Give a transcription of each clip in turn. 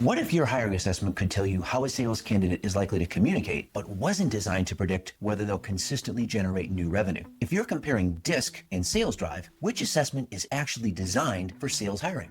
What if your hiring assessment could tell you how a sales candidate is likely to communicate, but wasn't designed to predict whether they'll consistently generate new revenue? If you're comparing DiSC and SalesDrive, which assessment is actually designed for sales hiring?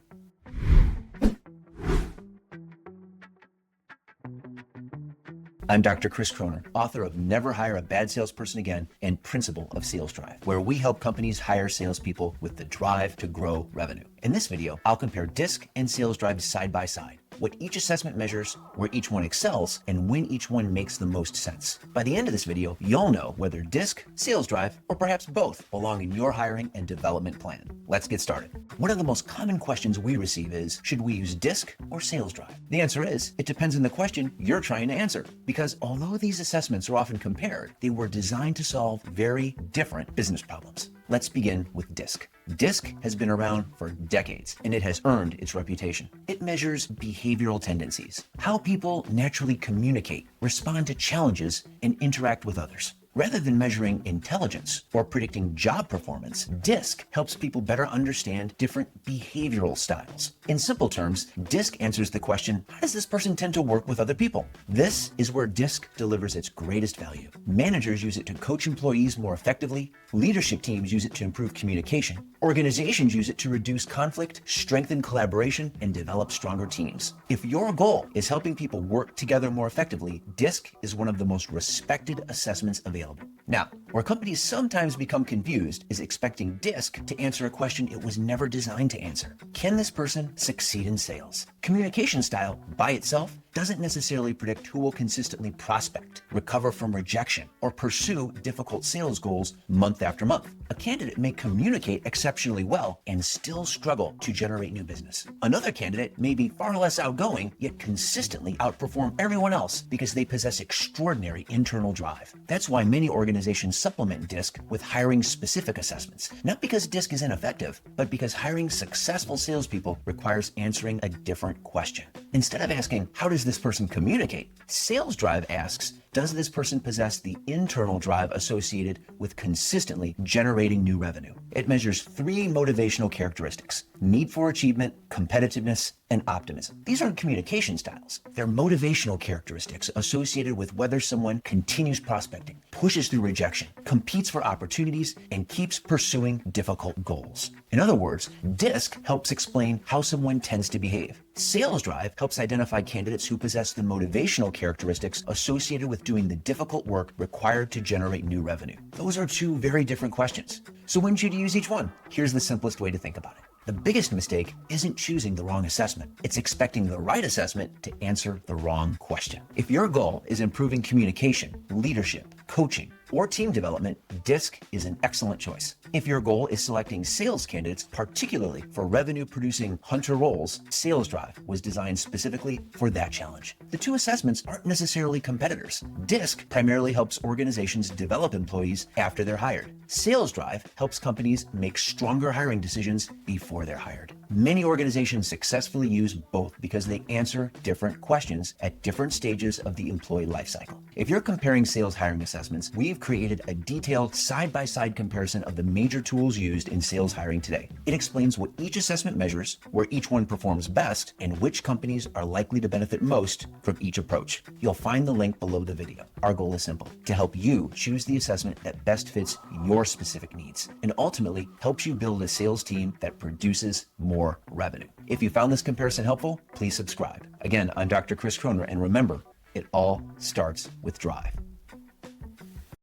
I'm Dr. Chris Croner, author of Never Hire a Bad Salesperson Again and principal of SalesDrive, where we help companies hire salespeople with the drive to grow revenue. In this video, I'll compare DiSC and SalesDrive side by side, what each assessment measures, where each one excels, and when each one makes the most sense. By the end of this video, you'll know whether DiSC, SalesDrive, or perhaps both belong in your hiring and development plan. Let's get started. One of the most common questions we receive is, should we use DiSC or SalesDrive? The answer is, it depends on the question you're trying to answer. Because although these assessments are often compared, they were designed to solve very different business problems. Let's begin with DiSC. DiSC has been around for decades, and it has earned its reputation. It measures behavioral tendencies, how people naturally communicate, respond to challenges, and interact with others. Rather than measuring intelligence or predicting job performance, DiSC helps people better understand different behavioral styles. In simple terms, DiSC answers the question, how does this person tend to work with other people? This is where DiSC delivers its greatest value. Managers use it to coach employees more effectively, leadership teams use it to improve communication, organizations use it to reduce conflict, strengthen collaboration, and develop stronger teams. If your goal is helping people work together more effectively, DiSC is one of the most respected assessments available. Now, where companies sometimes become confused is expecting DiSC to answer a question it was never designed to answer. Can this person succeed in sales? Communication style by itself doesn't necessarily predict who will consistently prospect, recover from rejection, or pursue difficult sales goals month after month. A candidate may communicate exceptionally well and still struggle to generate new business. Another candidate may be far less outgoing, yet consistently outperform everyone else because they possess extraordinary internal drive. That's why many organizations supplement DiSC with hiring-specific assessments, not because DiSC is ineffective, but because hiring successful salespeople requires answering a different question. Instead of asking, how does this person communicate? SalesDrive asks, does this person possess the internal drive associated with consistently generating new revenue? It measures three motivational characteristics: need for achievement, competitiveness, and optimism. These aren't communication styles. They're motivational characteristics associated with whether someone continues prospecting, pushes through rejection, competes for opportunities, and keeps pursuing difficult goals. In other words, DiSC helps explain how someone tends to behave. SalesDrive helps identify candidates who possess the motivational characteristics associated with doing the difficult work required to generate new revenue. Those are two very different questions. So when should you use each one? Here's the simplest way to think about it. The biggest mistake isn't choosing the wrong assessment. It's expecting the right assessment to answer the wrong question. If your goal is improving communication, leadership, coaching, or team development, DiSC is an excellent choice. If your goal is selecting sales candidates, particularly for revenue-producing hunter roles, SalesDrive was designed specifically for that challenge. The two assessments aren't necessarily competitors. DiSC primarily helps organizations develop employees after they're hired. SalesDrive helps companies make stronger hiring decisions before they're hired. Many organizations successfully use both because they answer different questions at different stages of the employee lifecycle. If you're comparing sales hiring assessments, we've created a detailed side-by-side comparison of the major tools used in sales hiring today. It explains what each assessment measures, where each one performs best, and which companies are likely to benefit most from each approach. You'll find the link below the video. Our goal is simple: to help you choose the assessment that best fits your specific needs, and ultimately helps you build a sales team that produces more revenue. If you found this comparison helpful, please subscribe. Again, I'm Dr. Chris Croner, and remember, it all starts with drive.